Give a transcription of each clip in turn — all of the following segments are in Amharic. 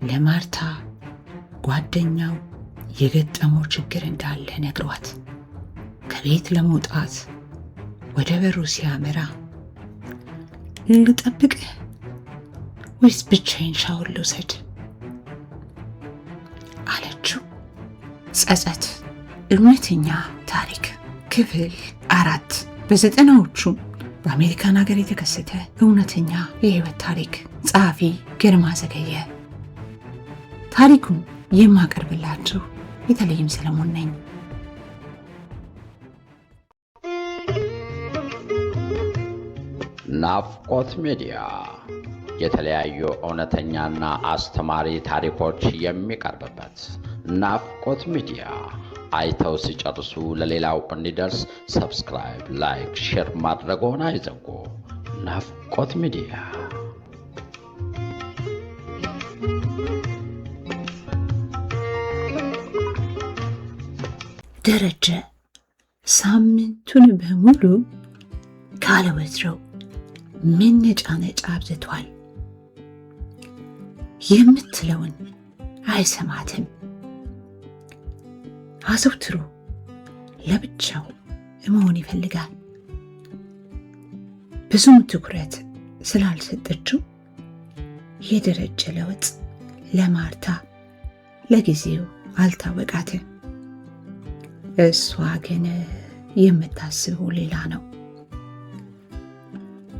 ለማርታ ጓደኛው የገጠመው ችግር እንዳለ ነግሯት ከቤት ለመውጣት ወደ በሩ ሲያመራ ልጠብቅህ ወይስ ብቻዬን ሻወር ልውሰድ አለችው። ጸጸት እውነተኛ ታሪክ ክፍል 4 በ90ዎቹ በአሜሪካን ሀገር የተከሰተ እውነተኛ የህይወት ታሪክ። ጸሐፊ ግርማ ዘገየ። ታሪኩን የማቀርብላችሁ የተለይም ሰለሞን ነኝ። ናፍቆት ሚዲያ የተለያዩ እውነተኛና አስተማሪ ታሪኮች የሚቀርብበት ናፍቆት ሚዲያ። አይተው ሲጨርሱ ለሌላው እንዲደርስ ሰብስክራይብ፣ ላይክ፣ ሼር ማድረግዎን አይዘንጉ። ናፍቆት ሚዲያ። ደረጀ ሳምንቱን በሙሉ ካለወትሮው መነጫነጫ አብዝቷል። የምትለውን አይሰማትም። አዘውትሮ ለብቻው መሆን ይፈልጋል። ብዙም ትኩረት ስላልሰጠችው የደረጀ ለውጥ ለማርታ ለጊዜው አልታወቃትም። እሷ ግን የምታስበው ሌላ ነው።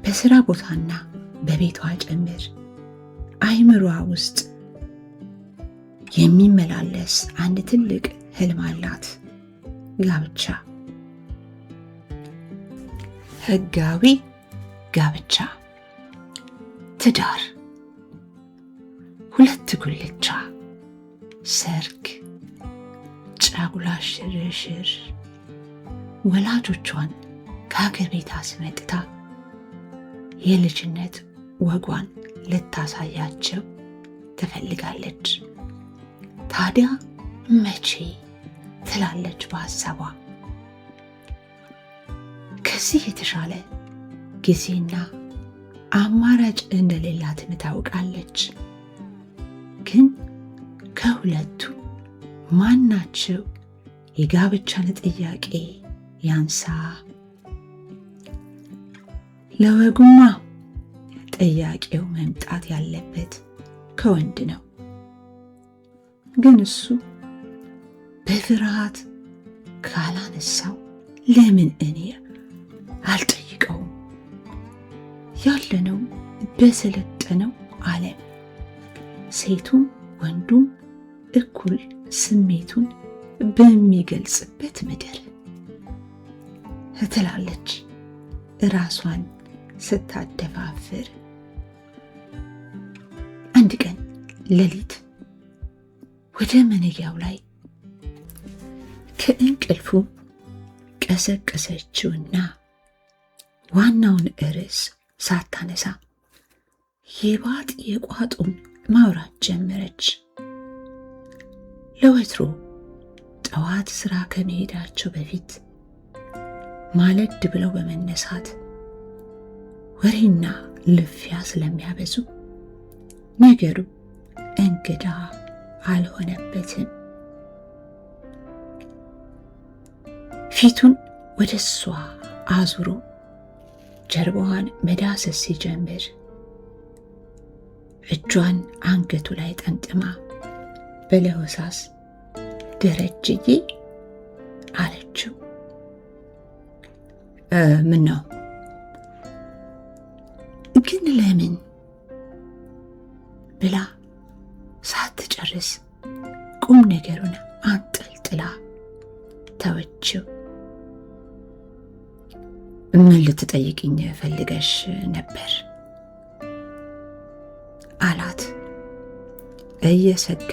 በስራ ቦታና በቤቷ ጭምር አይምሯ ውስጥ የሚመላለስ አንድ ትልቅ ህልም አላት። ጋብቻ፣ ህጋዊ ጋብቻ፣ ትዳር፣ ሁለት ጉልቻ፣ ሰርግ፣ ጫጉላ ሽርሽር። ወላጆቿን ከሀገር ቤት አስመጥታ የልጅነት ወጓን ልታሳያቸው ትፈልጋለች። ታዲያ መቼ ትላለች በሐሳቧ። ከዚህ የተሻለ ጊዜና አማራጭ እንደሌላትም ታውቃለች። ግን ከሁለቱ ማናቸው የጋብቻን ጥያቄ ያንሳ? ለወጉማ ጥያቄው መምጣት ያለበት ከወንድ ነው። ግን እሱ በፍርሃት ካላነሳው ለምን እኔ አልጠይቀውም? ያለነው በሰለጠነው ዓለም ሴቱም ወንዱም እኩል ስሜቱን በሚገልጽበት ምድር ትላለች ራሷን ስታደፋፍር። አንድ ቀን ሌሊት ወደ መነጊያው ላይ ከእንቅልፉ ቀሰቀሰችውና ዋናውን ርዕስ ሳታነሳ የባጥ የቋጡን ማውራት ጀመረች። ለወትሮ ጠዋት ስራ ከመሄዳቸው በፊት ማለድ ብለው በመነሳት ወሬና ልፊያ ስለሚያበዙ ነገሩ እንግዳ አልሆነበትም። ፊቱን ወደ እሷ አዙሮ ጀርባዋን መዳሰስ ሲጀምር እጇን አንገቱ ላይ ጠምጥማ በለሆሳስ ደረጀዬ አለችው። ምን ነው ግን ለምን ብላ ሳትጨርስ ቁም ነገሩን አንጠልጥላ ተወችው። ምን ልትጠይቅኝ ፈልገሽ ነበር አላት እየሰጋ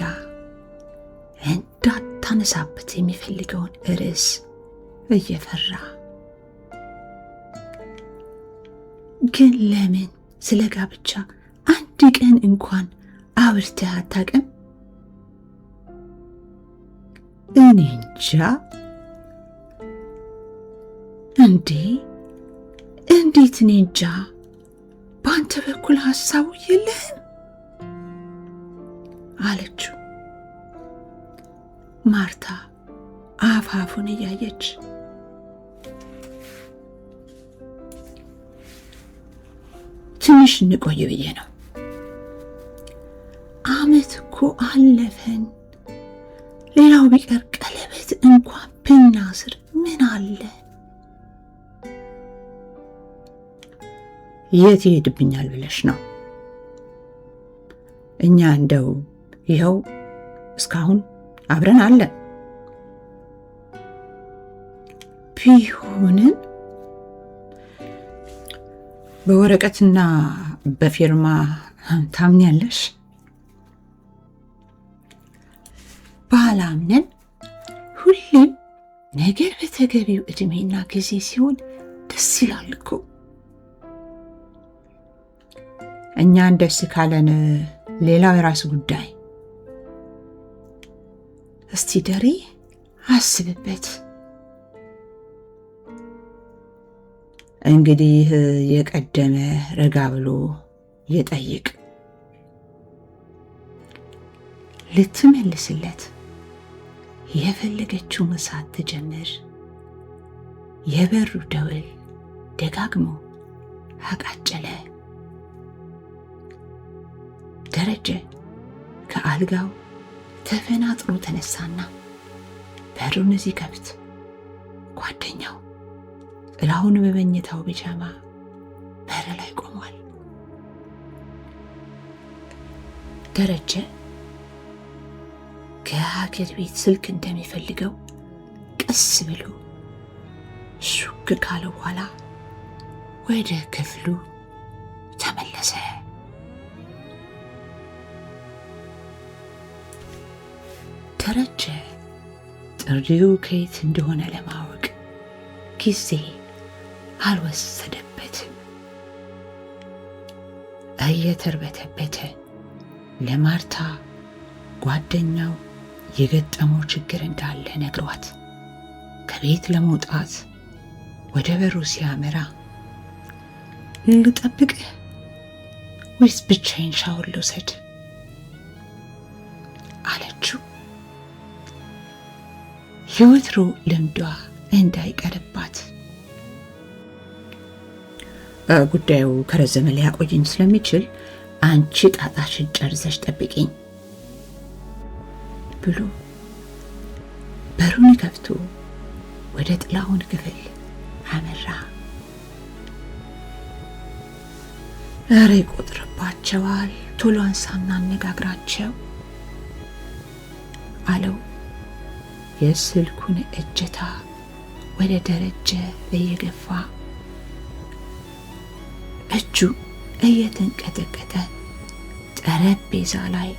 እንዳታነሳበት የሚፈልገውን ርዕስ እየፈራ። ግን ለምን ስለ ጋብቻ አንድ ቀን እንኳን አውርተህ አታውቅም? እኔ እንጃ። እንዴት እኔ እንጃ? በአንተ በኩል ሐሳቡ የለህም አለችው ማርታ አፋፉን እያየች። ትንሽ እንቆይ ብዬ ነው። ዓመት እኮ አለፈን። ሌላው ቢቀር ቀለበት እንኳን ብናስር ምን አለ? የት ይሄድብኛል ብለሽ ነው? እኛ እንደው ይኸው እስካሁን አብረን አለን። ቢሆንም በወረቀትና በፊርማ ታምኛለሽ? ባላምነን ሁሌም ነገር በተገቢው እድሜና ጊዜ ሲሆን ደስ ይላል እኮ። እኛን ደስ ካለን ሌላው የራስ ጉዳይ። እስቲ ደሬ አስብበት። እንግዲህ የቀደመ ረጋ ብሎ ይጠይቅ። ልትመልስለት የፈለገችው መሳት ትጀምር። የበሩ ደወል ደጋግሞ አቃጨለ። ደረጀ ከአልጋው ተፈናጥሮ ተነሳና በሩን ሲከፍት ጓደኛው ጥላሁን በመኝታው ቢጃማ በር ላይ ቆሟል። ደረጀ ከሀገር ቤት ስልክ እንደሚፈልገው ቀስ ብሎ ሹክ ካለ በኋላ ወደ ክፍሉ ተመለሰ። ደረጀ ጥሪው ከየት እንደሆነ ለማወቅ ጊዜ አልወሰደበትም። እየተርበተበተ ለማርታ ጓደኛው የገጠመው ችግር እንዳለ ነግሯት ከቤት ለመውጣት ወደ በሩ ሲያመራ ልጠብቅህ ወይስ ብቻዬን ሻወር ልውሰድ አለችው። የወትሮ ልምዷ እንዳይቀርባት ጉዳዩ ከረዘመ ሊያቆየኝ ስለሚችል አንቺ ጣጣሽን ጨርሰሽ ጠብቂኝ ብሎ በሩን ከፍቶ ወደ ጥላሁን ክፍል አመራ። እረ ይቆጥርባቸዋል፣ ቶሎ አንሳና አነጋግራቸው አለው። የስልኩን እጀታ ወደ ደረጀ እየገፋ እጁ እየተንቀጠቀጠ ጠረጴዛ ላይ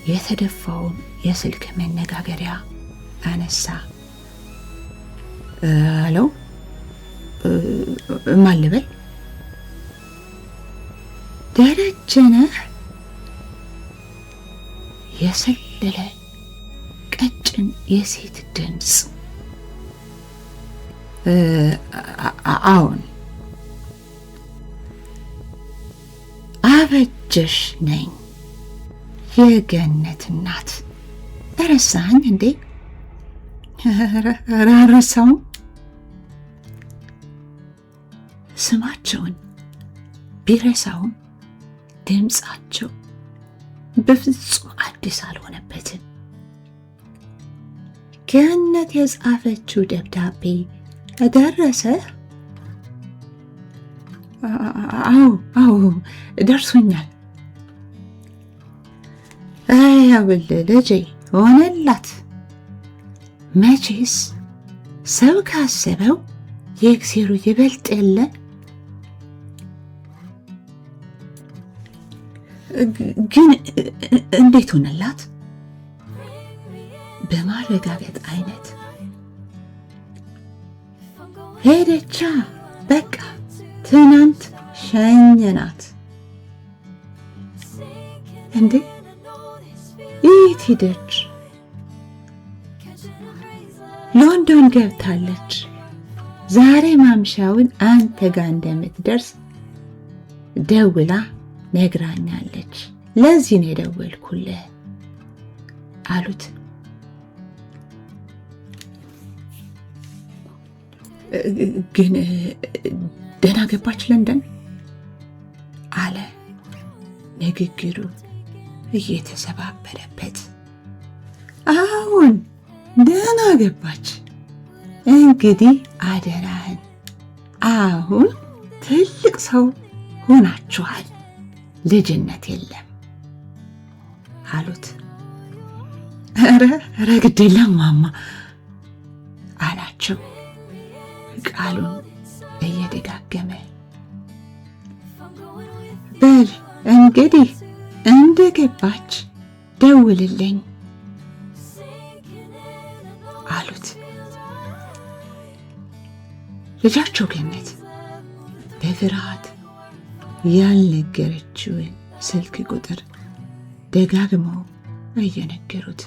የተደፋውን የስልክ መነጋገሪያ አነሳ። አለው ማን ልበል? ደረጀ ነህ? የሰለለ ቀጭን የሴት ድምፅ። አዎን። አበጀሽ ነኝ፣ የገነት እናት። ረሳኸኝ እንዴ? ረሳሁም። ስማቸውን ቢረሳውም ድምፃቸው በፍጹም አዲስ አልሆነበትም። ገነት የጻፈችው ደብዳቤ ደረሰ? አዎ ደርሶኛል። ያብል ልጄ ሆነላት። መቼስ ሰው ካሰበው የእግዚአብሔር ይበልጥ የለ። ግን እንዴት ሆነላት? በማረጋገጥ አይነት ሄደቻ። በቃ ትናንት ሸኘናት። እንዴ የት ሄደች? ሎንዶን ገብታለች። ዛሬ ማምሻውን አንተ ጋር እንደምትደርስ ደውላ ነግራኛለች። ለዚህ ነው የደወልኩልህ አሉት። ግን ደህና ገባች ለንደን አለ ንግግሩ እየተሰባበረበት። አሁን ደህና ገባች። እንግዲህ አደራህን፣ አሁን ትልቅ ሰው ሆናችኋል፣ ልጅነት የለም አሉት። ኧረ ግድ የለም ማማ አላቸው ቃሉን እየደጋገመ። በል እንግዲህ እንደገባች ደውልልኝ አሉት። ልጃቸው ገነት በፍርሃት ያልነገረችውን ስልክ ቁጥር ደጋግመው እየነገሩት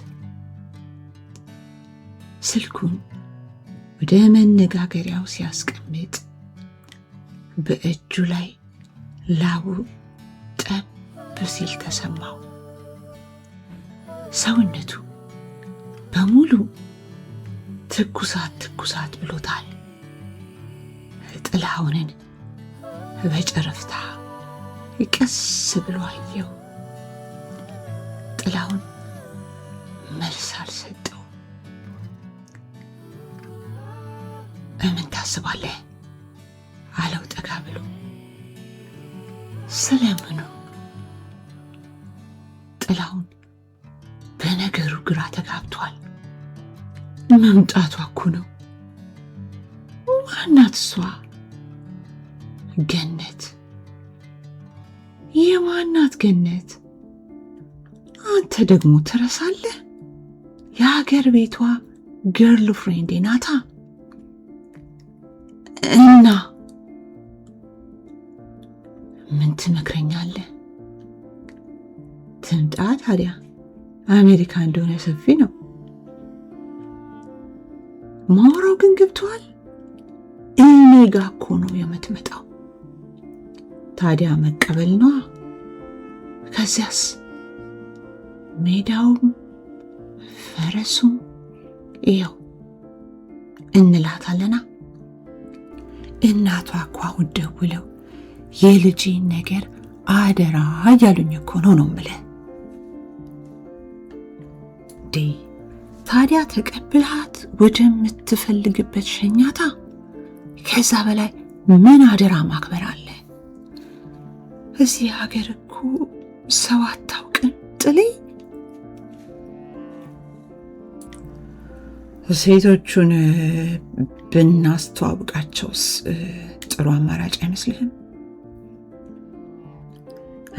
ስልኩን ወደ መነጋገሪያው ሲያስቀምጥ በእጁ ላይ ላቡ ጠብ ሲል ተሰማው። ሰውነቱ በሙሉ ትኩሳት ብሎታል። ጥላሁንን በጨረፍታ ቀስ ብሎ አየው። ጥላሁን መልስ አልሰጠው። ምን ታስባለህ አለው ጠጋ ብሎ። ስለምኑ? ጥላሁን በነገሩ ግራ ተጋብቷል። መምጣቷ እኮ ነው። ማናት እሷ? ገነት። የማናት ገነት? አንተ ደግሞ ትረሳለህ? የሀገር ቤቷ ገርል ፍሬንዴ ናታ። እና ምን ትመክረኛለህ? ትምጣ ታዲያ። አሜሪካ እንደሆነ ሰፊ ነው። ማውራው ግን ገብቷል። እኔ ጋ እኮ ነው የምትመጣው። ታዲያ መቀበል ነዋ። ከዚያስ ሜዳውም ፈረሱም ይኸው እንላታለና። እናቷ እኮ አሁን ደውለው የልጄን ነገር አደራ እያሉኝ እኮ ነው የምልህ። ታዲያ ተቀብላት ወደምትፈልግበት ሸኛታ። ከዛ በላይ ምን አደራ ማክበር አለ? እዚህ ሀገር እኮ ሰው አታውቅም ጥሌ። ሴቶቹን ብናስተዋውቃቸውስ ጥሩ አማራጭ አይመስልህም?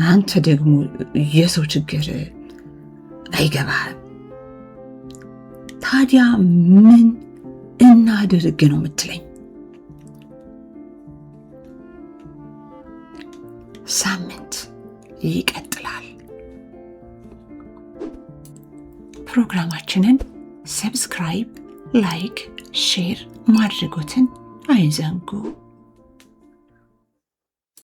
አንተ ደግሞ የሰው ችግር አይገባህም። ታዲያ ምን እናድርግ ነው የምትለኝ? ሳምንት ይቀጥላል። ፕሮግራማችንን ሰብስክራይብ፣ ላይክ፣ ሼር ማድረጎትን አይዘንጉ።